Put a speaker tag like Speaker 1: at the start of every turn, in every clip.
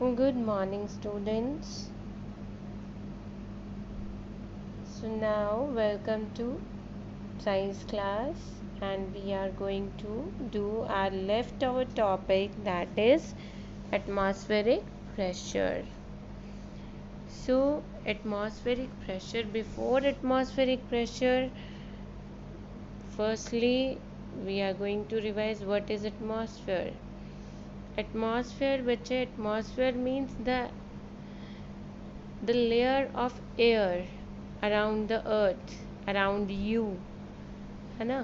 Speaker 1: Good morning, students. So now welcome to science class, and we are going to do our leftover topic, that is atmospheric pressure. So atmospheric pressure, before atmospheric pressure, firstly we are going to revise what is atmosphere. Atmosphere बच्चे, atmosphere means the layer of air around the earth, around you, है ना।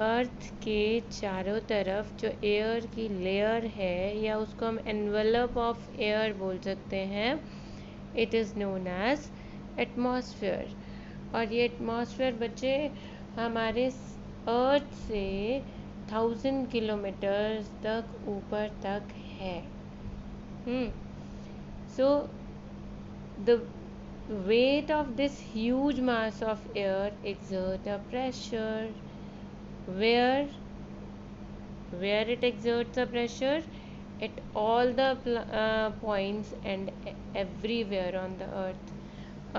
Speaker 1: अर्थ के चारों तरफ जो air की layer है, या उसको हम एनवेलप ऑफ एयर बोल सकते हैं, it is known as atmosphere. और ये एटमॉस्फेयर बच्चे हमारे अर्थ से 1000 किलोमीटर्स तक ऊपर तक है। सो the weight of this huge mass of air exert a pressure. Where it exerts a pressure? At all the points and everywhere on the earth.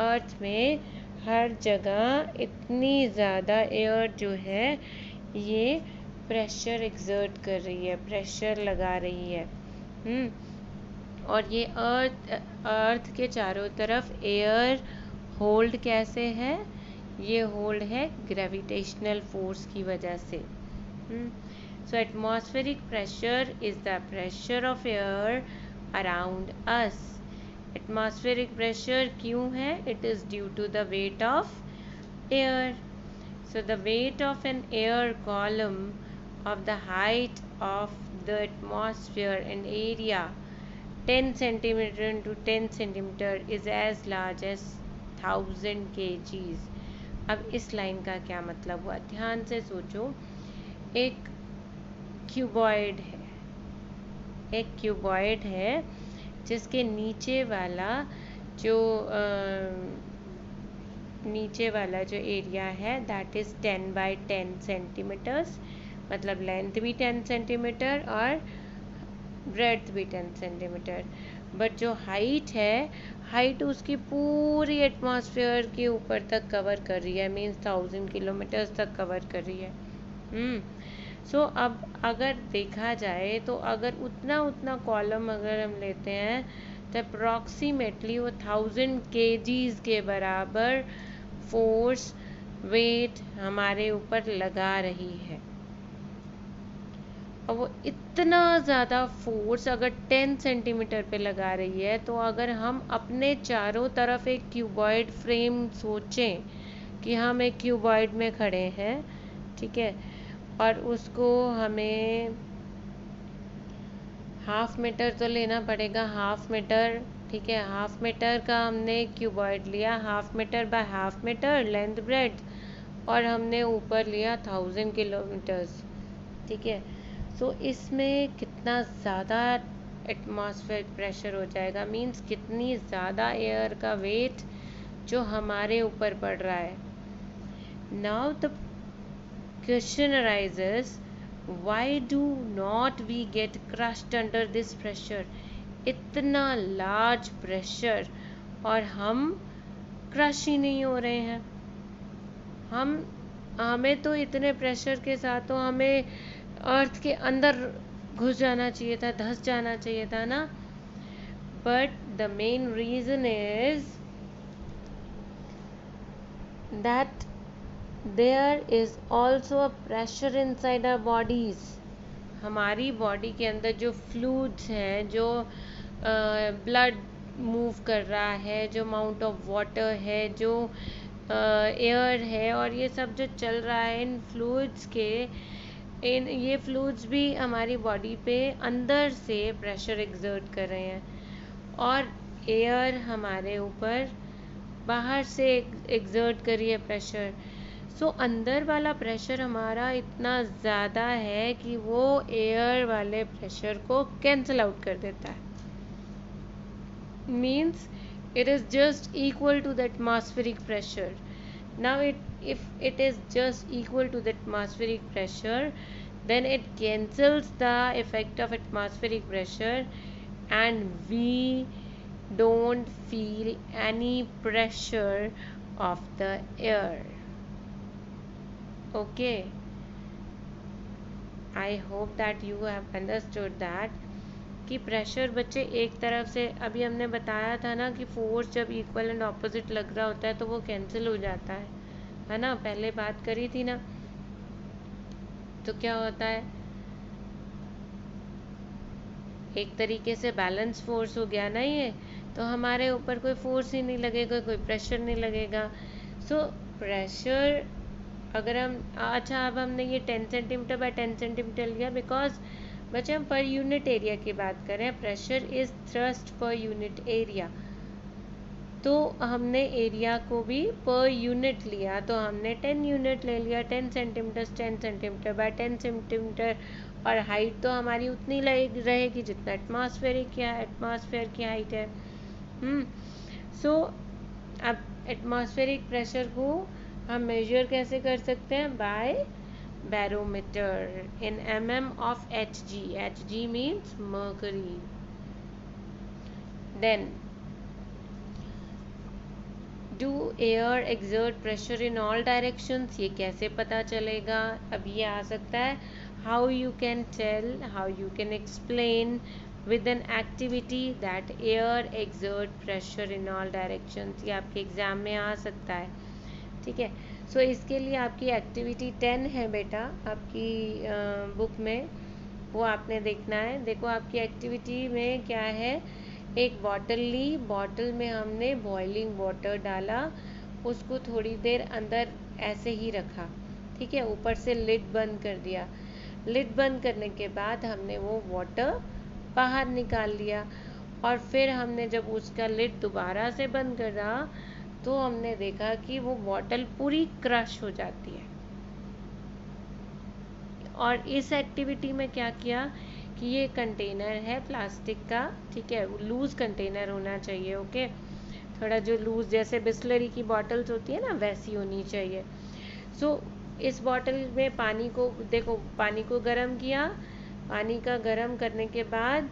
Speaker 1: अर्थ में हर जगह इतनी ज़्यादा एयर जो है ये प्रेशर एक्सर्ट कर रही है, प्रेशर लगा रही है। और ये अर्थ के चारों तरफ एयर होल्ड कैसे है? ये होल्ड है ग्रेविटेशनल फोर्स की वजह से। So atmospheric pressure is the pressure of air around us. Atmospheric pressure क्यों है? It is due to the weight of air. So the weight of an air column of the height of the atmosphere and area 10 centimeter into 10 centimeter is as large as 1000 kgs। अब इस line का क्या मतलब हुआ? ध्यान से सोचो। एक क्यूबॉइड है जिसके नीचे वाला जो एरिया है दैट इज 10 by 10 सेंटीमीटर्स, मतलब लेंथ भी 10 सेंटीमीटर और ब्रेड्थ भी 10 सेंटीमीटर। बट जो हाइट उसकी पूरी एटमॉस्फेयर के ऊपर तक कवर कर रही है, मीन्स 1000 किलोमीटर्स तक कवर कर रही है। सो अब अगर देखा जाए तो अगर उतना कॉलम अगर हम लेते हैं तो अप्रॉक्सीमेटली वो 1000 kgs के बराबर फोर्स वेट हमारे ऊपर लगा रही है। और वो इतना ज़्यादा फोर्स अगर 10 सेंटीमीटर पे लगा रही है, तो अगर हम अपने चारों तरफ एक क्यूबॉइड फ्रेम सोचें कि हम एक क्यूबॉइड में खड़े हैं, ठीक है, और उसको हमें हाफ मीटर तो लेना पड़ेगा, हाफ मीटर, ठीक है, हाफ मीटर का हमने क्यूबॉइड लिया, half metre by half metre length breadth, और हमने ऊपर लिया 1000 किलोमीटर्स, ठीक है। सो इसमें कितना ज़्यादा एटमॉस्फेरिक प्रेशर हो जाएगा, मीन्स कितनी ज़्यादा एयर का वेट जो हमारे ऊपर पड़ रहा है। Now the question arises, why do not we get crushed under this pressure? इतना लार्ज प्रेशर और हम क्रश ही नहीं हो रहे हैं। हमें तो इतने प्रेशर के साथ तो हमें अर्थ के अंदर घुस जाना चाहिए था, धंस जाना चाहिए था ना। But the main reason is that there is also a pressure inside our bodies. हमारी बॉडी के अंदर जो फ्लूइड्स हैं, जो ब्लड मूव कर रहा है, जो अमाउंट ऑफ वाटर है, जो एयर है, और ये सब जो चल रहा है इन फ्लूइड्स के, ये फ्लूइड्स भी हमारी बॉडी पे अंदर से प्रेशर एक्सर्ट कर रहे हैं, और एयर हमारे ऊपर बाहर से एक्सर्ट कर रही है प्रेशर। सो अंदर वाला प्रेशर हमारा इतना ज़्यादा है कि वो एयर वाले प्रेशर को कैंसिल आउट कर देता है। Means it is just equal to the atmospheric pressure. Now if it is just equal to the atmospheric pressure, then it cancels the effect of atmospheric pressure and we don't feel any pressure of the air. Okay, I hope that you have understood that कि pressure बच्चे एक तरफ से, अभी हमने बताया था ना कि फोर्स जब इक्वल एंड ऑपोजिट लग रहा होता है तो वो कैंसिल हो जाता है ना, पहले बात करी थी ना। तो क्या होता है, एक तरीके से बैलेंस फोर्स हो गया ना ये, तो हमारे ऊपर कोई फोर्स ही नहीं लगेगा, कोई प्रेशर नहीं लगेगा। सो प्रेशर अगर हम, अच्छा अब हमने ये 10 सेंटीमीटर बाय 10 सेंटीमीटर लिया बिकॉज बच्चे हम पर यूनिट एरिया की बात करें, pressure is thrust per unit area, तो हमने एरिया को भी पर यूनिट लिया, तो हमने 10 यूनिट ले लिया, 10 सेंटीमीटर 10 सेंटीमीटर बाय 10 सेंटीमीटर, और हाइट तो हमारी उतनी रहेगी जितना एटमॉस्फेयर की हाइट है। सो अब एटमॉस्फेरिक प्रेशर को हम मेजर कैसे कर सकते हैं, by barometer in mm of Hg. Hg means mercury. Then do air exert pressure in all directions? ये कैसे पता चलेगा, अब ये आ सकता है how you can tell, how you can explain with an activity that air exert pressure in all directions. ये आपके एग्जाम में आ सकता है, ठीक है। सो इसके लिए आपकी एक्टिविटी 10 है बेटा आपकी बुक में, वो आपने देखना है। देखो आपकी एक्टिविटी में क्या है, एक बॉटल ली, बॉटल में हमने बॉइलिंग वाटर डाला, उसको थोड़ी देर अंदर ऐसे ही रखा, ठीक है, ऊपर से लिड बंद कर दिया। लिड बंद करने के बाद हमने वो वाटर बाहर निकाल लिया, और फिर हमने जब उसका लिड दोबारा से बंद करा तो हमने देखा कि वो बॉटल पूरी क्रश हो जाती है। और इस एक्टिविटी में क्या किया कि ये कंटेनर है प्लास्टिक का, ठीक है, लूज कंटेनर होना चाहिए, ओके, थोड़ा जो लूज जैसे बिस्लरी की बॉटल्स होती है ना वैसी होनी चाहिए। सो इस बॉटल में पानी को, देखो पानी को गर्म किया, पानी का गर्म करने के बाद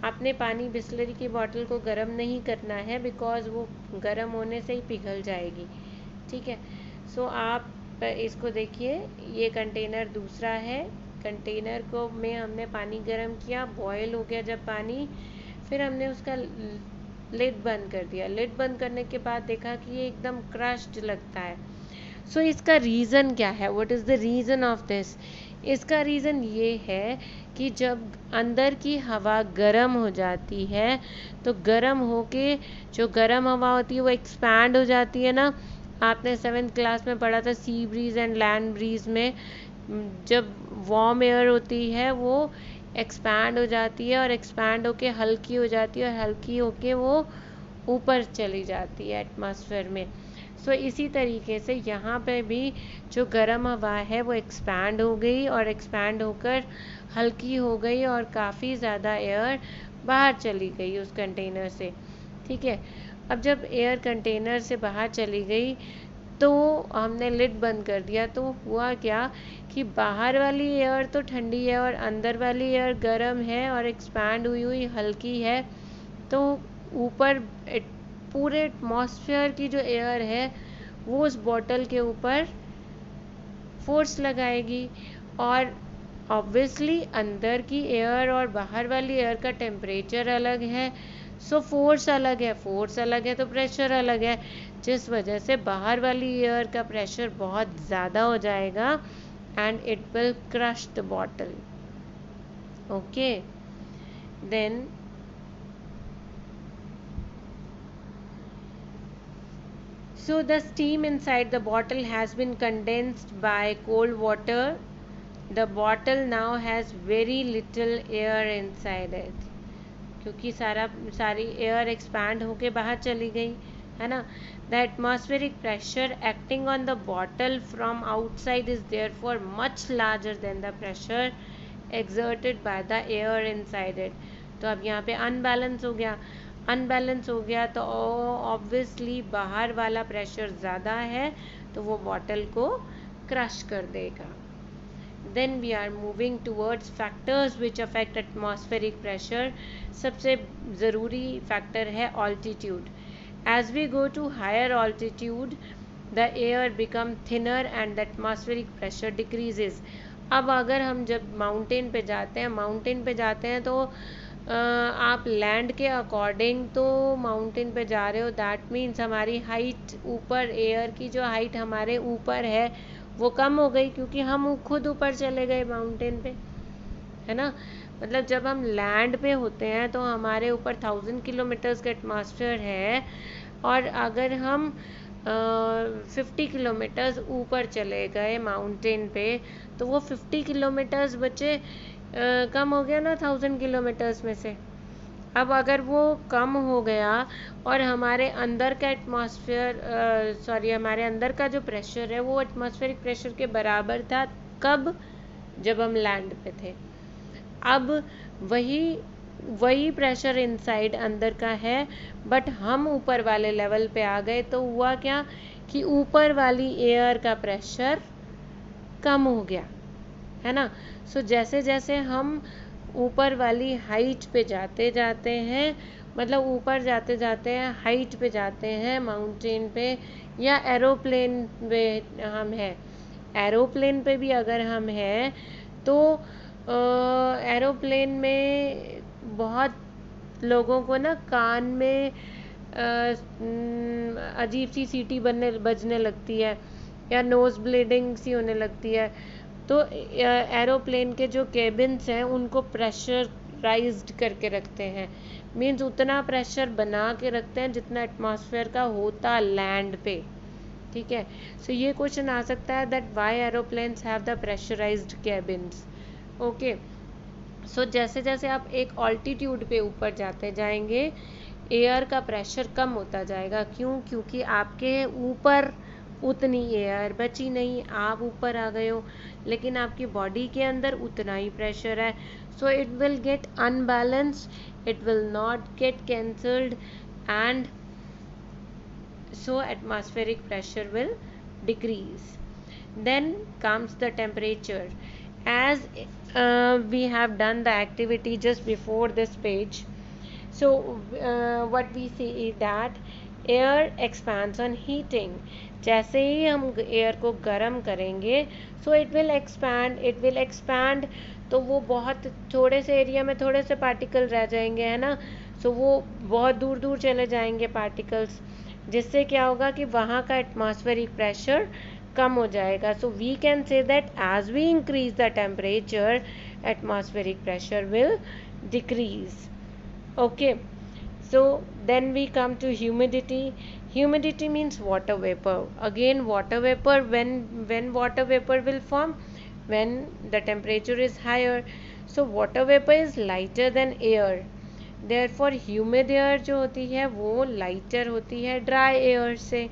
Speaker 1: आपने पानी बिस्लरी की बॉटल को गर्म नहीं करना है बिकॉज वो गर्म होने से ही पिघल जाएगी, ठीक है। सो आप इसको देखिए, ये कंटेनर दूसरा है, कंटेनर को में हमने पानी गर्म किया, बॉयल हो गया जब पानी, फिर हमने उसका लिड बंद कर दिया। लिड बंद करने के बाद देखा कि ये एकदम क्रश्ड लगता है। सो इसका रीज़न क्या है, what is the reason of this? इसका रीज़न ये है कि जब अंदर की हवा गर्म हो जाती है तो गर्म होके जो गर्म हवा होती है वो एक्सपैंड हो जाती है ना, आपने 7th क्लास में पढ़ा था sea breeze and land breeze में, जब वार्म एयर होती है वो एक्सपैंड हो जाती है और एक्सपैंड होके हल्की हो जाती है और हल्की होके वो ऊपर चली जाती है एटमॉस्फेयर में। सो इसी तरीके से यहाँ पे भी जो गर्म हवा है वो एक्सपैंड हो गई और एक्सपैंड होकर हल्की हो गई और काफ़ी ज़्यादा एयर बाहर चली गई उस कंटेनर से, ठीक है। अब जब एयर कंटेनर से बाहर चली गई तो हमने लिड बंद कर दिया, तो हुआ क्या कि बाहर वाली एयर तो ठंडी है और अंदर वाली एयर गर्म है और एक्सपैंड हुई हुई हल्की है, तो ऊपर पूरे एटमॉस्फेयर की जो एयर है वो उस बॉटल के ऊपर फोर्स लगाएगी, और ऑब्वियसली अंदर की एयर और बाहर वाली एयर का टेम्परेचर अलग है, सो फोर्स अलग है, फोर्स अलग है तो प्रेशर अलग है, जिस वजह से बाहर वाली एयर का प्रेशर बहुत ज़्यादा हो जाएगा and it will crush the bottle, okay. Then so the steam inside the bottle has been condensed by cold water. The bottle now has very little air inside it, क्योंकि सारी air expand होके बाहर चली गई है ना। The atmospheric pressure acting on the bottle from outside is therefore much larger than the pressure exerted by the air inside it. तो अब यहाँ पे अनबैलेंस हो गया तो ऑब्वियसली बाहर वाला प्रेशर ज़्यादा है तो वो बॉटल को क्रश कर देगा। Then we are moving towards factors which affect atmospheric pressure. सबसे ज़रूरी फैक्टर है altitude. As we go to higher altitude the air become thinner and the atmospheric pressure decreases. अब अगर हम जब माउंटेन पे जाते हैं तो आप लैंड के अकॉर्डिंग तो माउंटेन पे जा रहे हो, दैट मीन्स हमारी हाइट ऊपर, एयर की जो हाइट हमारे ऊपर है वो कम हो गई, क्योंकि हम खुद ऊपर चले गए माउंटेन पे, है ना. मतलब जब हम लैंड पे होते हैं तो हमारे ऊपर 1000 किलोमीटर्स का एटमॉस्फेयर है, और अगर हम 50 किलोमीटर्स ऊपर चले गए माउंटेन पे तो वो 50 किलोमीटर्स बचे, कम हो गया ना 1000 किलोमीटर्स में से. अब अगर वो कम हो गया और हमारे अंदर का एटमॉस्फेयर हमारे अंदर का जो प्रेशर है वो एटमॉस्फेरिक प्रेशर के बराबर था, कब? जब हम लैंड पे थे. अब वही प्रेशर इनसाइड अंदर का है, बट हम ऊपर वाले लेवल पे आ गए तो हुआ क्या कि ऊपर वाली एयर का प्रेशर कम हो गया, है ना. सो जैसे जैसे हम ऊपर वाली हाइट पे जाते हैं, मतलब ऊपर जाते हैं, हाइट पे जाते हैं माउंटेन पे, या एरोप्लेन पे हम हैं. एरोप्लेन पे भी अगर हम हैं तो एरोप्लेन में बहुत लोगों को ना कान में अजीब सी सीटी बजने लगती है, या नोज़ ब्लीडिंग सी होने लगती है. तो एरोप्लेन के जो केबिन्स हैं उनको प्रेशराइज्ड करके रखते हैं, मीन्स उतना प्रेशर बना के रखते हैं जितना एटमॉस्फेयर का होता लैंड पे. ठीक है. सो ये क्वेश्चन आ सकता है that why aeroplanes have the pressurised cabins. Okay. So जैसे जैसे आप एक ऑल्टीट्यूड पे ऊपर जाएंगे एयर का प्रेशर कम होता जाएगा. क्यों? क्योंकि आपके ऊपर उतनी एयर बची नहीं, आप ऊपर आ गए हो, लेकिन आपकी बॉडी के अंदर उतना ही प्रेशर है. So it will get unbalanced, it will not get cancelled, and so atmospheric pressure will decrease. Then comes the temperature. As we have done the activity just before this page, so what we see is that air expands on heating. जैसे ही हम air को गर्म करेंगे so it will expand, तो वो बहुत थोड़े से एरिया में थोड़े से पार्टिकल रह जाएंगे, है ना. सो वो बहुत दूर दूर चले जाएंगे पार्टिकल्स, जिससे क्या होगा कि वहाँ का एटमॉस्फेरिक प्रेशर कम हो जाएगा. So we can say that as we increase the temperature atmospheric pressure will decrease. Okay. So then we come to humidity. Humidity means water vapor. Again, water vapor, when water vapor will form? When the temperature is higher. So water vapor is lighter than air. Therefore humid air जो होती है वो lighter होती है dry air से.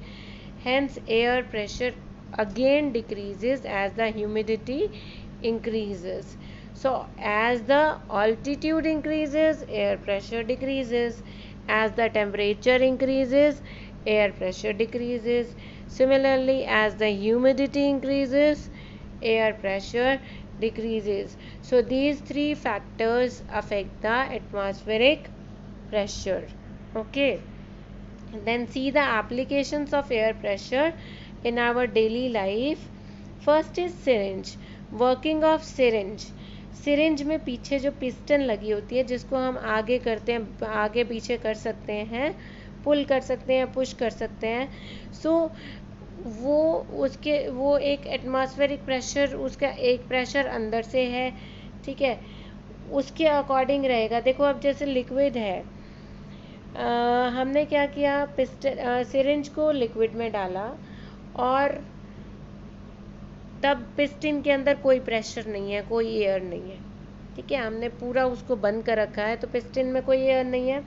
Speaker 1: Hence air pressure again decreases as the humidity increases. So as the altitude increases, air pressure decreases. As the temperature increases, air pressure decreases. Similarly, as the humidity increases, air pressure decreases. So these three factors affect the atmospheric pressure. Okay. Then see the applications of air pressure in our daily life. First is syringe. Working of syringe. Syringe में पीछे जो piston लगी होती है जिसको हम आगे करते हैं, आगे पीछे कर सकते हैं, पुल कर सकते हैं, पुश कर सकते हैं. सो वो एक एटमॉस्फेरिक प्रेशर, उसका एक प्रेशर अंदर से है, ठीक है, उसके अकॉर्डिंग रहेगा. देखो अब जैसे लिक्विड है, हमने क्या किया, सिरिंज को लिक्विड में डाला और तब पिस्टन के अंदर कोई प्रेशर नहीं है, कोई एयर नहीं है, ठीक है, हमने पूरा उसको बंद कर रखा है तो पिस्टन में कोई एयर नहीं है.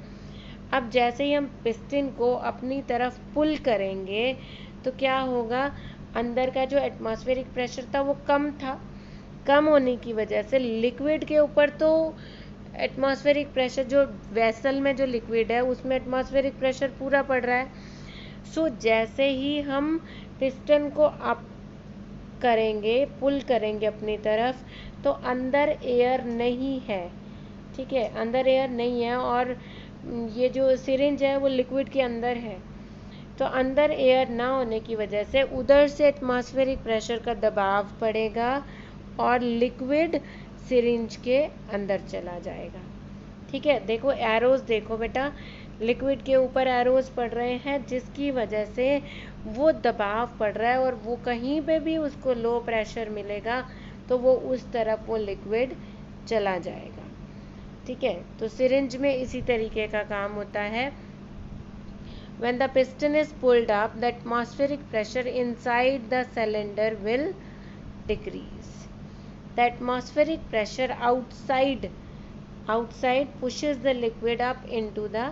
Speaker 1: अब जैसे ही हम पिस्टन को अपनी तरफ पुल करेंगे तो क्या होगा, अंदर का जो एटमॉस्फेरिक प्रेशर था वो कम था, कम होने की वजह से लिक्विड के ऊपर तो एटमॉस्फेरिक प्रेशर, जो वेसल में जो लिक्विड है उसमें एटमॉस्फेरिक प्रेशर पूरा पड़ रहा है. सो जैसे ही हम पिस्टन को करेंगे, पुल करेंगे अपनी तरफ, तो अंदर एयर नहीं है, ठीक है, अंदर एयर नहीं है, और ये जो सिरिंज है वो लिक्विड के अंदर है, तो अंदर एयर ना होने की वजह से उधर से एटमॉस्फेरिक प्रेशर का दबाव पड़ेगा और लिक्विड सिरिंज के अंदर चला जाएगा। ठीक है, देखो एरोज, देखो बेटा, लिक्विड के ऊपर एरोज पड़ रहे हैं, जिसकी वजह से वो दबाव पड़ रहा है, और वो कहीं पे भी उसको लो प्रेशर मिलेगा तो वो उस तरफ वो लिक्विड चला जाएगा। ठीक है, तो सिरिंज में इसी तरीके का काम होता है। When the piston is pulled up, the atmospheric pressure inside the cylinder will decrease. The atmospheric pressure outside pushes the liquid up into the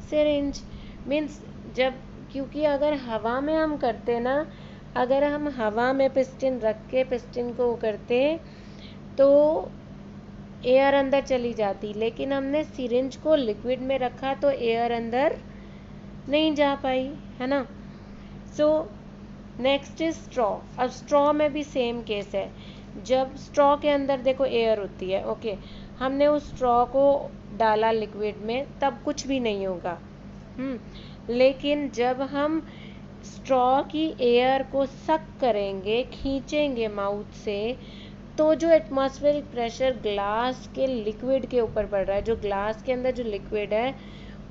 Speaker 1: syringe. Means जब, क्योंकि अगर हवा में हम करते ना, अगर हम हवा में पिस्टन रख के पिस्टन को करते तो एयर अंदर चली जाती, लेकिन हमने सिरिंज को लिक्विड में रखा तो एयर अंदर नहीं जा पाई, है ना। So next is straw. अब स्ट्रॉ में भी सेम केस है। जब स्ट्रॉ के अंदर देखो एयर होती है, ओके, हमने उस स्ट्रॉ को डाला लिक्विड में, तब कुछ भी नहीं होगा। लेकिन जब हम स्ट्रॉ की एयर को सक करेंगे, खींचेंगे माउथ से, तो जो एटमॉस्फेरिक प्रेशर ग्लास के लिक्विड के ऊपर पड़ रहा है, जो ग्लास के अंदर जो लिक्विड है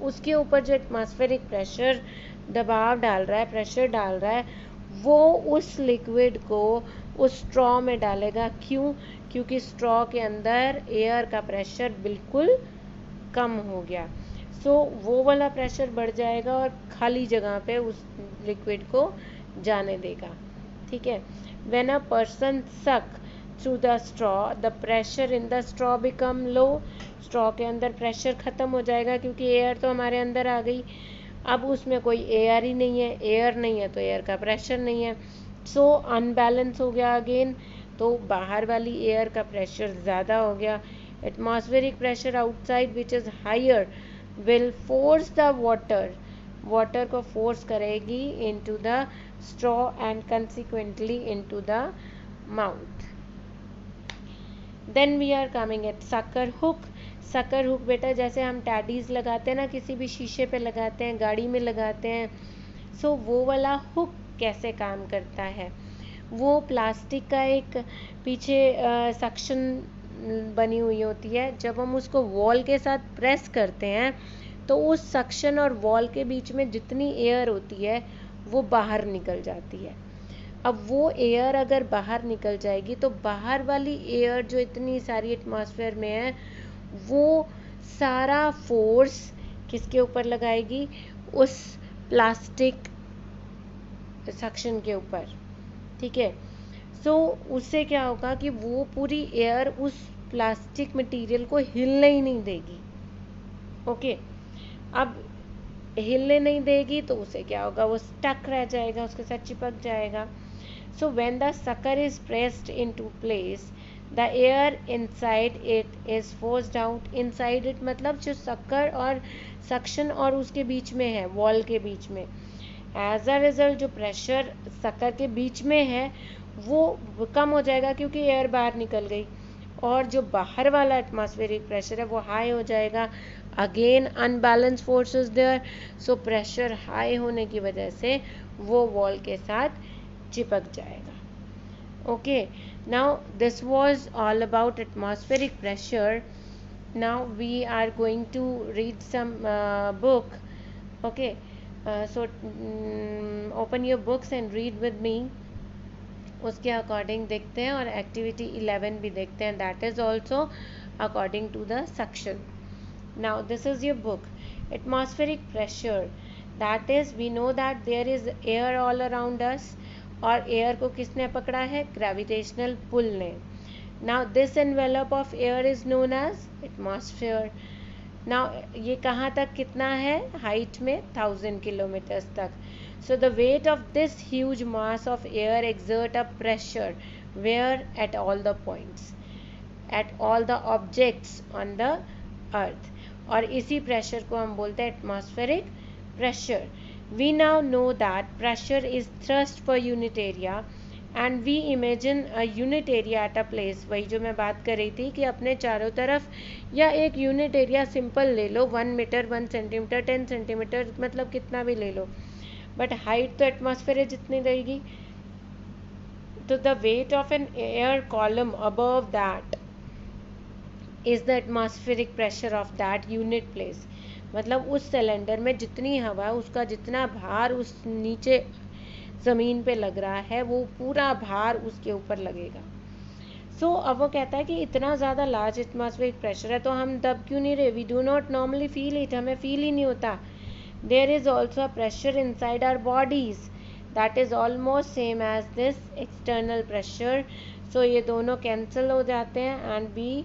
Speaker 1: उसके ऊपर जो एटमॉस्फेरिक प्रेशर दबाव डाल रहा है, प्रेशर डाल रहा है, वो उस लिक्विड को उस स्ट्रॉ में डालेगा। क्यों? क्योंकि स्ट्रॉ के अंदर एयर का प्रेशर बिल्कुल कम हो गया। सो वो वाला प्रेशर बढ़ जाएगा और खाली जगह पे उस लिक्विड को जाने देगा। ठीक है, व्हेन अ पर्सन सक through the straw, the pressure in the straw become low. Straw के अंदर प्रेशर ख़त्म हो जाएगा, क्योंकि एयर तो हमारे अंदर आ गई, अब उसमें कोई एयर ही नहीं है, एयर नहीं है तो एयर का प्रेशर नहीं है, सो अनबैलेंस हो गया अगेन, तो बाहर वाली एयर का प्रेशर ज़्यादा हो गया। Atmospheric pressure outside which is higher will force the water को फोर्स करेगी into the straw and consequently into the mouth. Then we are coming at sucker hook. Sucker hook बेटा, जैसे हम टैडीज लगाते हैं ना, किसी भी शीशे पे लगाते हैं, गाड़ी में लगाते हैं, सो वो वाला हुक कैसे काम करता है? वो प्लास्टिक का एक पीछे सक्शन बनी हुई होती है, जब हम उसको वॉल के साथ प्रेस करते हैं तो उस सक्शन और वॉल के बीच में जितनी एयर होती है वो बाहर निकल जाती है। अब वो एयर अगर बाहर निकल जाएगी तो बाहर वाली एयर जो इतनी सारी एटमॉस्फेयर में है, वो सारा फोर्स किसके ऊपर लगाएगी? उस प्लास्टिक सक्शन के ऊपर। ठीक है, सो उससे क्या होगा कि वो पूरी एयर उस प्लास्टिक मटेरियल को हिलने ही नहीं देगी। ओके, अब हिलने नहीं देगी तो उसे क्या होगा? वो स्टक रह जाएगा, उसके साथ चिपक जाएगा। So when the sucker is pressed into place, the air inside it is forced out. Inside it मतलब जो sucker और suction और उसके बीच में है, wall के बीच में, as a result जो pressure sucker के बीच में है वो कम हो जाएगा, क्योंकि एयर बाहर निकल गई, और जो बाहर वाला एटमॉस्फेरिक प्रेशर है वो हाई हो जाएगा। Again unbalance forces there, so pressure high होने की वजह से वो वॉल के साथ चिपक जाएगा। Okay, now this was all about atmospheric pressure. Now we are going to read some book. Okay, so open your books and read with me. उसके अकॉर्डिंग देखते हैं, और एक्टिविटी 11 भी देखते हैं, that is also according to the suction. Now this is your book, atmospheric pressure, that is we know that there is air all around us, और air को किसने पकड़ा है? ग्रेविटेशनल पुल ने। Now this envelope of air is known as atmosphere. Now ये कहाँ तक कितना है हाइट में? 1000 किलोमीटर्स तक। So the weight of this huge mass of air exert a pressure where at all the points, at all the objects on the earth, और इसी pressure को हम बोलते हैं atmospheric pressure. We now know that pressure is thrust per unit area and we imagine a unit area at a place, वही जो मैं बात कर रही थी कि अपने चारों तरफ या एक यूनिट एरिया सिंपल ले लो, 1 मीटर 1 सेंटीमीटर 10 सेंटीमीटर, मतलब कितना भी ले लो, बट हाइट तो एटमॉस्फेयर जितनी रहेगी. तो the weight of an air column above that is the atmospheric pressure of that unit place. मतलब उस सिलेंडर में जितनी हवा, उसका जितना भार उस नीचे ज़मीन पे लग रहा है, वो पूरा भार उसके ऊपर लगेगा. अब वो कहता है कि इतना ज़्यादा लार्ज एटमॉस्फेरिक प्रेशर है तो हम दब क्यों नहीं रहे. We do not normally feel it, हमें फील ही नहीं होता. There is also a pressure inside our bodies that is almost same as this external pressure. So ये दोनों कैंसिल हो जाते हैं and we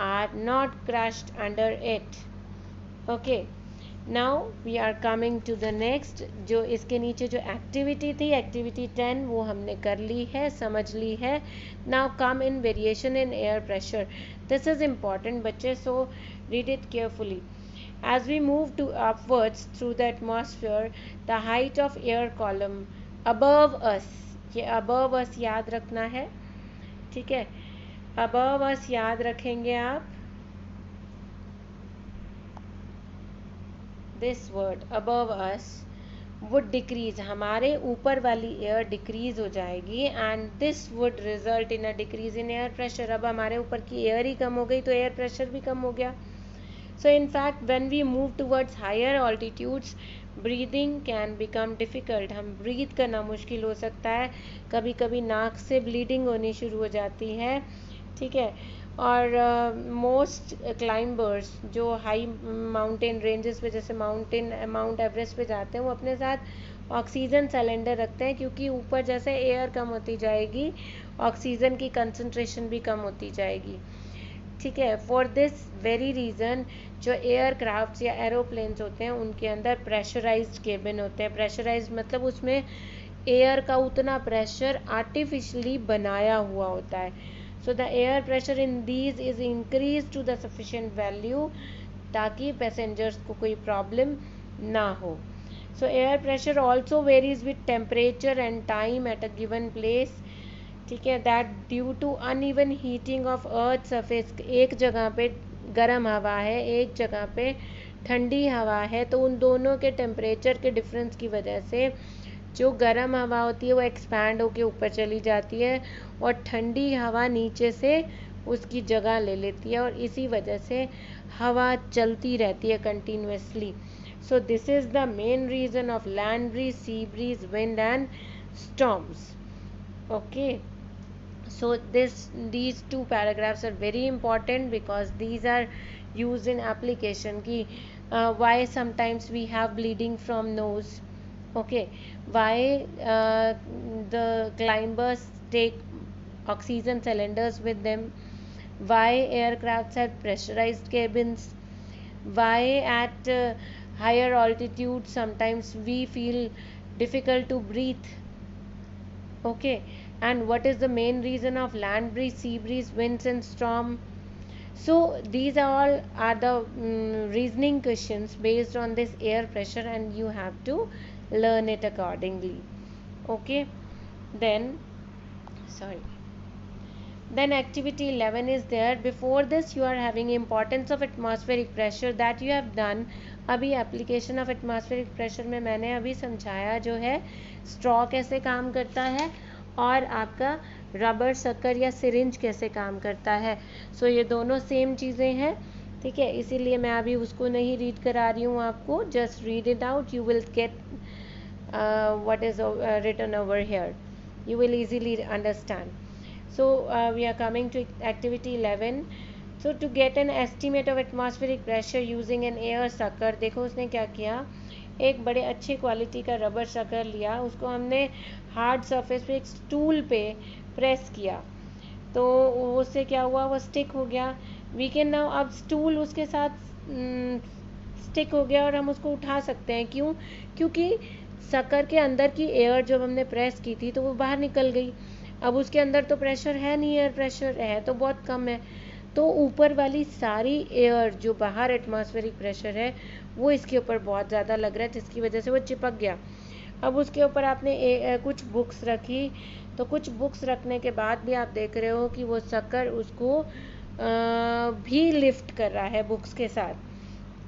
Speaker 1: are not crushed under it. Okay, now we are coming to the next. जो इसके नीचे जो activity थी, एक्टिविटी 10, वो हमने कर ली है, समझ ली है. Now come in variation in air pressure. This is important बच्चे, so read it carefully. As we move to upwards through the atmosphere, the height of air column above us, ये above us याद रखना है, ठीक है. above us याद रखेंगे आप, this word above us would decrease, हमारे ऊपर वाली एयर डिक्रीज हो जाएगी and this would result in a decrease in air pressure. अब हमारे ऊपर की एयर ही कम हो गई तो एयर प्रेशर भी कम हो गया. So in fact when we move towards higher altitudes, breathing can become difficult. हम ब्रीथ करना मुश्किल हो सकता है, कभी कभी नाक से ब्लीडिंग होनी शुरू हो जाती है, ठीक है. और मोस्ट क्लाइंबर्स जो हाई माउंटेन रेंजेस पे, जैसे माउंट एवरेस्ट पे जाते हैं, वो अपने साथ ऑक्सीजन सिलेंडर रखते हैं क्योंकि ऊपर जैसे एयर कम होती जाएगी ऑक्सीजन की कंसंट्रेशन भी कम होती जाएगी, ठीक है. फॉर दिस वेरी रीज़न जो एयरक्राफ्ट या एरोप्लेन्स होते हैं उनके अंदर प्रेशराइज्ड केबिन होते हैं. प्रेशराइज्ड मतलब उसमें एयर का उतना प्रेशर आर्टिफिशियली बनाया हुआ होता है. So the air pressure in these is increase to the sufficient value ताकि पैसेंजर्स को कोई प्रॉब्लम ना हो. So air pressure also varies with temperature and time at a given place, ठीक है. That due to uneven heating of earth surface, एक जगह पे गर्म हवा है, एक जगह पे ठंडी हवा है, तो उन दोनों के टेम्परेचर के डिफरेंस की वजह से जो गर्म हवा होती है वो एक्सपैंड होके ऊपर चली जाती है और ठंडी हवा नीचे से उसकी जगह ले लेती है और इसी वजह से हवा चलती रहती है continuously. So this is the main reason of land breeze, sea breeze, wind and storms. Okay, so these two paragraphs are very important because these are used in application ki why sometimes we have bleeding from nose, okay, why the climbers take oxygen cylinders with them, why aircrafts have pressurized cabins, why at higher altitude sometimes we feel difficult to breathe, okay, and what is the main reason of land breeze, sea breeze, winds and storm. So these all are the reasoning questions based on this air pressure and you have to learn it accordingly. Okay, then activity 11 is there. Before this you are having importance of atmospheric pressure that you have done. अभी application of atmospheric pressure में मैंने अभी समझाया जो है straw कैसे काम करता है और आपका रबर शक्कर या सिरिंज कैसे काम करता है. सो ये दोनों सेम चीज़ें हैं, ठीक है, इसीलिए मैं अभी उसको नहीं रीड करा रही हूँ आपको. Just read it out, you will get what is written over here, you will easily understand. So we are coming to activity 11. So to get an estimate of atmospheric pressure using an air sucker. देखो उसने क्या किया, एक बड़े अच्छी quality का rubber शक्कर लिया, उसको हमने हार्ड सरफेस पे एक स्टूल पे प्रेस किया तो उससे क्या हुआ, वो स्टिक हो गया. वी कैन नाउ, अब स्टूल उसके साथ स्टिक हो गया और हम उसको उठा सकते हैं. क्यों? क्योंकि शक्कर के अंदर की एयर जब हमने प्रेस की थी तो वो बाहर निकल गई. अब उसके अंदर तो प्रेशर है नहीं, एयर प्रेशर है तो बहुत कम है, तो ऊपर वाली सारी एयर जो बाहर एटमॉस्फेरिक प्रेशर है वो इसके ऊपर बहुत ज़्यादा लग रहा है जिसकी वजह से वो चिपक गया. अब उसके ऊपर आपने कुछ बुक्स रखी, तो कुछ बुक्स रखने के बाद भी आप देख रहे हो कि वो शक्कर उसको भी लिफ्ट कर रहा है बुक्स के साथ,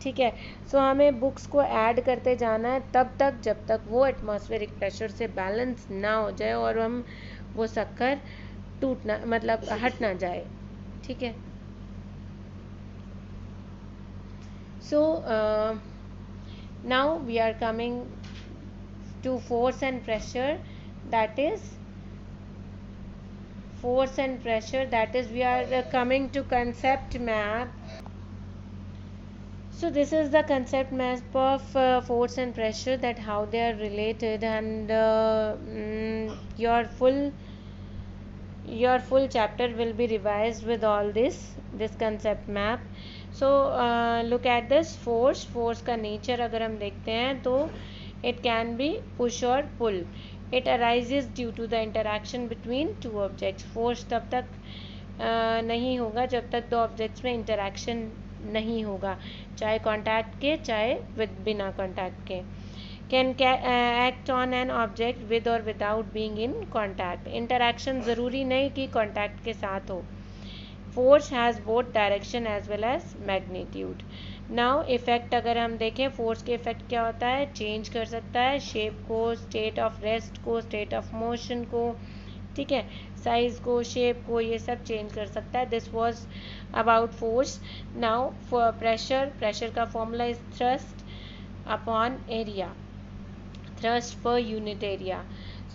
Speaker 1: ठीक है। सो हमें बुक्स को ऐड करते जाना है तब तक जब तक वो एटमॉस्फेरिक प्रेशर से बैलेंस ना हो जाए और हम वो शक्कर टूटना मतलब हट ना जाए, ठीक है। So now we are coming to force and pressure, that is force and pressure, that is we are coming to concept map. So this is the concept map of force and pressure, that how they are related, and your full chapter will be revised with all this concept map. So look at this force का nature अगर हम देखते हैं तो it can be push or pull. It arises due to the interaction between two objects. Force तब तक नहीं होगा जब तक दो ऑब्जेक्ट्स में इंटरेक्शन नहीं होगा, चाहे कांटेक्ट के चाहे बिना कांटेक्ट के. Can act on an object with और without being in contact. Interaction ज़रूरी नहीं कि कांटेक्ट के साथ हो. Force has both direction as well as magnitude. Now effect अगर हम देखें, फोर्स के इफेक्ट क्या होता है, चेंज कर सकता है शेप को, स्टेट ऑफ रेस्ट को, स्टेट ऑफ मोशन को, ठीक है, साइज को, शेप को, ये सब चेंज कर सकता है. This was about force. Now for pressure का formula is thrust upon area, thrust per unit area.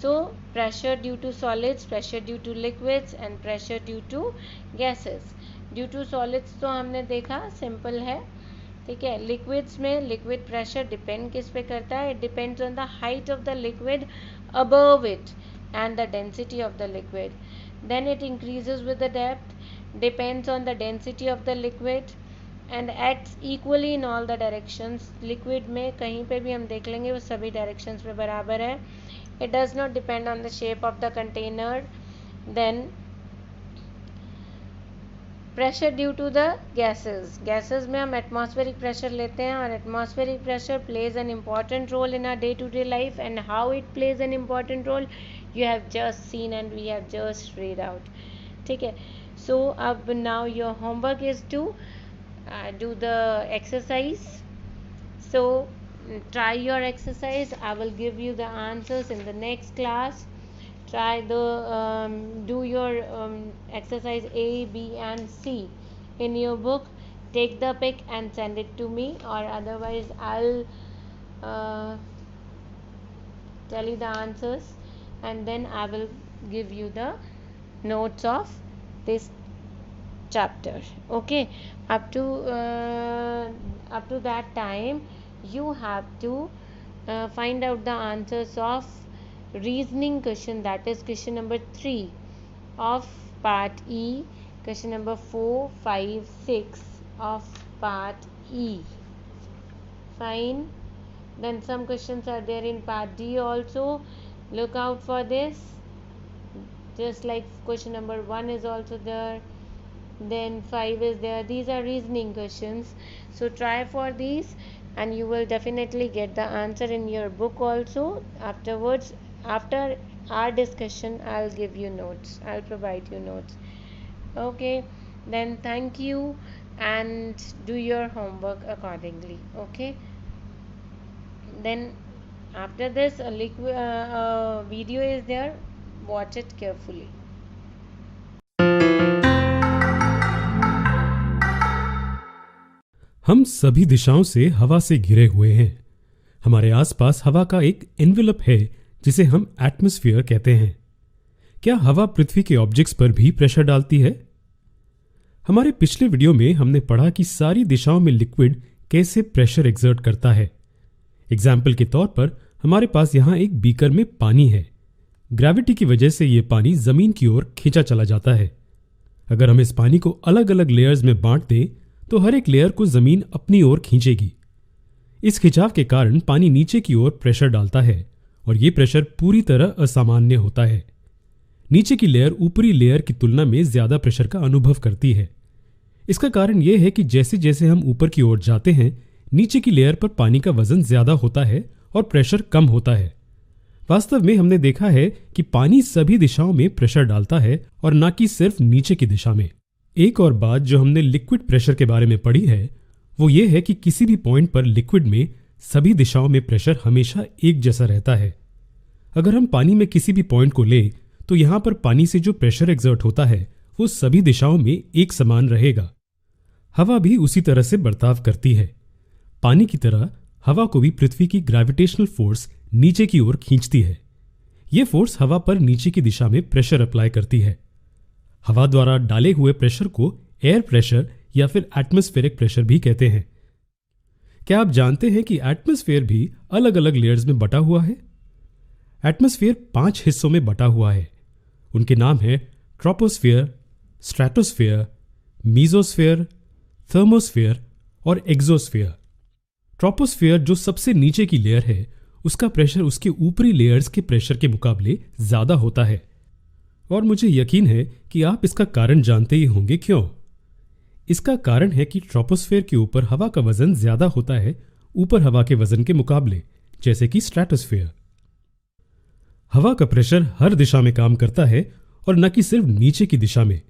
Speaker 1: So pressure due to solids, pressure due to liquids and pressure due to gases. Due to solids तो हमने देखा simple है, ठीक है. Liquids में liquid pressure depend किस पे करता है, it depends on the height of the liquid above it and the density of the liquid. Then it increases with the depth, depends on the density of the liquid and acts equally in all the directions. Liquid में कहीं पे भी हम देख लेंगे वो सभी directions में बराबर है. It does not depend on the shape of the container. Then pressure due to the gases. Gases में हम atmospheric pressure लेते हैं और atmospheric pressure plays an important role in our day-to-day life, and how it plays an important role you have just seen and we have just read out, ठीक है. So अब now your homework is to do the exercise. So try your exercise. I will give you the answers in the next class. Try the do your exercise A, B and C in your book. Take the pic and send it to me, or otherwise I'll tell you the answers and then I will give you the notes of this chapter. Okay, up to that time you have to find out the answers of reasoning question, that is question number 3 of part E, question number 4, 5, 6 of part E. Fine. Then some questions are there in part D also. Look out for this. Just like question number 1 is also there, then 5 is there. These are reasoning questions, so try for these and you will definitely get the answer in your book also. Afterwards, after our discussion, I'll give you notes, I'll provide you notes. Okay, then thank you and do your homework accordingly. Okay, then after this a video is there, watch it carefully.
Speaker 2: हम सभी दिशाओं से हवा से घिरे हुए हैं. हमारे आसपास हवा का एक एनवेलप है जिसे हम एटमॉस्फेयर कहते हैं. क्या हवा पृथ्वी के ऑब्जेक्ट्स पर भी प्रेशर डालती है? हमारे पिछले वीडियो में हमने पढ़ा कि सारी दिशाओं में लिक्विड कैसे प्रेशर एक्सर्ट करता है. एग्जाम्पल के तौर पर हमारे पास यहाँ एक बीकर में पानी है. ग्रेविटी की वजह से ये पानी जमीन की ओर खींचा चला जाता है. अगर हम इस पानी को अलग अलग लेयर्स में बांट दें तो हर एक लेयर को जमीन अपनी ओर खींचेगी. इस खिंचाव के कारण पानी नीचे की ओर प्रेशर डालता है और ये प्रेशर पूरी तरह असामान्य होता है. नीचे की लेयर ऊपरी लेयर की तुलना में ज्यादा प्रेशर का अनुभव करती है. इसका कारण यह है कि जैसे जैसे हम ऊपर की ओर जाते हैं नीचे की लेयर पर पानी का वजन ज्यादा होता है और प्रेशर कम होता है. वास्तव में हमने देखा है कि पानी सभी दिशाओं में प्रेशर डालता है और ना कि सिर्फ नीचे की दिशा में। एक और बात जो हमने लिक्विड प्रेशर के बारे में पढ़ी है वो ये है कि किसी भी पॉइंट पर लिक्विड में सभी दिशाओं में प्रेशर हमेशा एक जैसा रहता है। अगर हम पानी में किसी भी पॉइंट को लें तो यहाँ पर पानी से जो प्रेशर एक्सर्ट होता है वो सभी दिशाओं में एक समान रहेगा। हवा भी उसी तरह से बर्ताव करती है। पानी की तरह हवा को भी पृथ्वी की ग्रेविटेशनल फोर्स नीचे की ओर खींचती है। ये फोर्स हवा पर नीचे की दिशा में प्रेशर अप्लाई करती है। हवा द्वारा डाले हुए प्रेशर को एयर प्रेशर या फिर एटमॉस्फेरिक प्रेशर भी कहते हैं। क्या आप जानते हैं कि एटमॉस्फेयर भी अलग अलग लेयर्स में बटा हुआ है? एटमॉस्फेयर 5 हिस्सों में बटा हुआ है। उनके नाम हैं ट्रोपोस्फेयर, स्ट्रेटोस्फेयर, मीजोस्फेयर, थर्मोस्फेयर और एक्सोस्फेयर। ट्रोपोस्फेयर जो सबसे नीचे की लेयर है उसका प्रेशर उसके ऊपरी लेयर्स के प्रेशर के मुकाबले ज्यादा होता है। और मुझे यकीन है कि आप इसका कारण जानते ही होंगे क्यों। इसका कारण है कि ट्रोपोस्फेयर के ऊपर हवा का वजन ज्यादा होता है ऊपर हवा के वजन के मुकाबले, जैसे कि स्ट्रेटोस्फेयर। हवा का प्रेशर हर दिशा में काम करता है और न कि सिर्फ नीचे की दिशा में।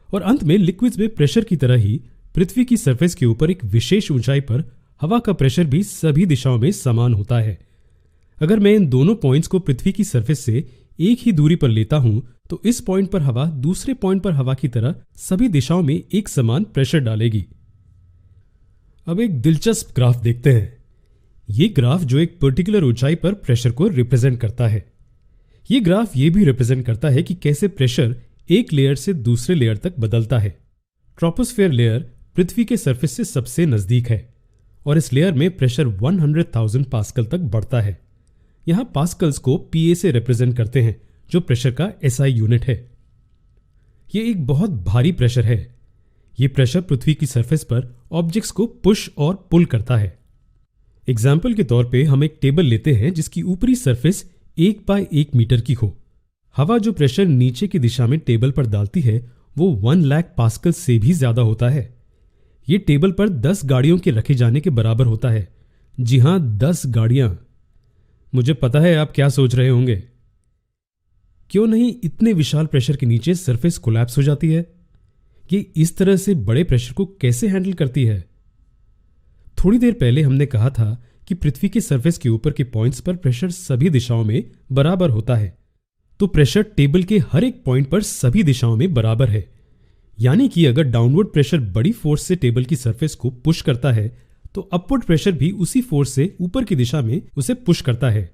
Speaker 2: और अंत में लिक्विड्स में प्रेशर की तरह ही पृथ्वी की सरफेस के ऊपर एक विशेष ऊंचाई पर हवा का प्रेशर भी सभी दिशाओं में समान होता है। अगर मैं इन दोनों पॉइंट्स को पृथ्वी की सरफेस से एक ही दूरी पर लेता हूं तो इस पॉइंट पर हवा दूसरे पॉइंट पर हवा की तरह सभी दिशाओं में एक समान प्रेशर डालेगी। अब एक दिलचस्प ग्राफ देखते हैं। ये ग्राफ जो एक पर्टिकुलर ऊंचाई पर प्रेशर को रिप्रेजेंट करता है। ये ग्राफ ये भी रिप्रेजेंट करता है कि कैसे प्रेशर एक लेयर से दूसरे लेयर तक बदलता है। ट्रोपोस्फेयर लेयर पृथ्वी के सरफेस से सबसे नजदीक है और इस लेयर में प्रेशर 100,000 पास्कल तक बढ़ता है। यहां पास्कल्स को पीए से रिप्रेजेंट करते हैं जो प्रेशर का एसआई यूनिट है। यह एक बहुत भारी प्रेशर है। यह प्रेशर पृथ्वी की सरफेस पर ऑब्जेक्ट्स को पुश और पुल करता है। एग्जाम्पल के तौर पे हम एक टेबल लेते हैं जिसकी ऊपरी सरफेस 1 बाय 1 मीटर की हो। हवा जो प्रेशर नीचे की दिशा में टेबल पर डालती है वो 1 लाख पास्कल से भी ज्यादा होता है। ये टेबल पर 10 गाड़ियों के रखे जाने के बराबर होता है। जी हां, 10 गाड़ियां। मुझे पता है आप क्या सोच रहे होंगे, क्यों नहीं इतने विशाल प्रेशर के नीचे सरफेस कोलैप्स हो जाती है? ये इस तरह से बड़े प्रेशर को कैसे हैंडल करती है? थोड़ी देर पहले हमने कहा था कि पृथ्वी के सरफेस के ऊपर के पॉइंट्स पर प्रेशर सभी दिशाओं में बराबर होता है। तो प्रेशर टेबल के हर एक पॉइंट पर सभी दिशाओं में बराबर है। यानी कि अगर डाउनवर्ड प्रेशर बड़ी फोर्स से टेबल की सरफेस को पुश करता है तो अपवर्ड प्रेशर भी उसी फोर्स से ऊपर की दिशा में उसे पुश करता है।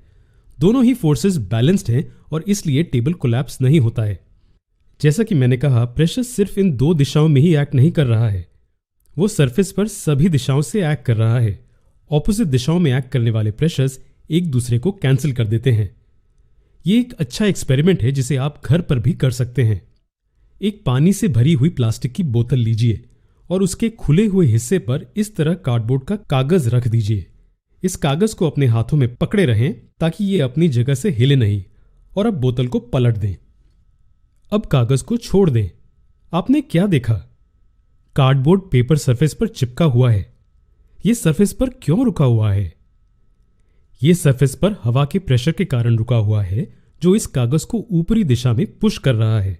Speaker 2: दोनों ही फोर्सेस बैलेंस्ड हैं और इसलिए टेबल कोलैप्स नहीं होता है। जैसा कि मैंने कहा, प्रेशर सिर्फ इन 2 दिशाओं में ही एक्ट नहीं कर रहा है, वो सरफेस पर सभी दिशाओं से एक्ट कर रहा है। ऑपोजिट दिशाओं में एक्ट करने वाले प्रेशर्स एक दूसरे को कैंसिल कर देते हैं। ये एक अच्छा एक्सपेरिमेंट है जिसे आप घर पर भी कर सकते हैं। एक पानी से भरी हुई प्लास्टिक की बोतल लीजिए और उसके खुले हुए हिस्से पर इस तरह कार्डबोर्ड का कागज रख दीजिए। इस कागज को अपने हाथों में पकड़े रहें ताकि ये अपनी जगह से हिले नहीं, और अब बोतल को पलट दें। अब कागज को छोड़ दें। आपने क्या देखा? कार्डबोर्ड पेपर सरफेस पर चिपका हुआ है। यह सरफेस पर क्यों रुका हुआ है? यह सरफेस पर हवा के प्रेशर के कारण रुका हुआ है जो इस कागज को ऊपरी दिशा में पुश कर रहा है।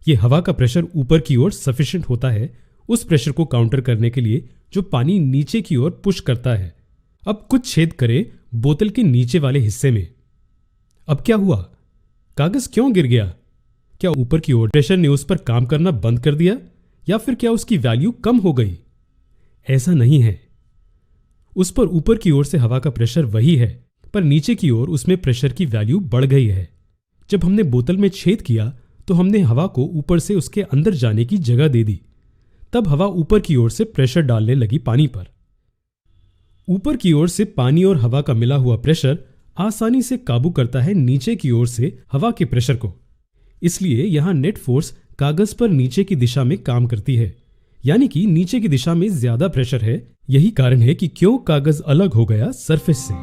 Speaker 2: यह हवा का प्रेशर ऊपर की ओर सफिशिएंट होता है उस प्रेशर को काउंटर करने के लिए जो पानी नीचे की ओर पुश करता है। अब कुछ छेद करें बोतल के नीचे वाले हिस्से में। अब क्या हुआ? कागज क्यों गिर गया? क्या ऊपर की ओर प्रेशर ने उस पर काम करना बंद कर दिया या फिर क्या उसकी वैल्यू कम हो गई? ऐसा नहीं है। उस पर ऊपर की ओर से हवा का प्रेशर वही है, पर नीचे की ओर उसमें प्रेशर की वैल्यू बढ़ गई है। जब हमने बोतल में छेद किया तो हमने हवा को ऊपर से उसके अंदर जाने की जगह दे दी। तब हवा ऊपर की ओर से प्रेशर डालने लगी पानी पर। ऊपर की ओर से पानी और हवा का मिला हुआ प्रेशर आसानी से काबू करता है नीचे की ओर से हवा के प्रेशर को। इसलिए यहां नेट फोर्स कागज पर नीचे की दिशा में काम करती है, यानी कि नीचे की दिशा में ज्यादा प्रेशर है। यही कारण है कि क्यों कागज अलग हो गया सरफेस से।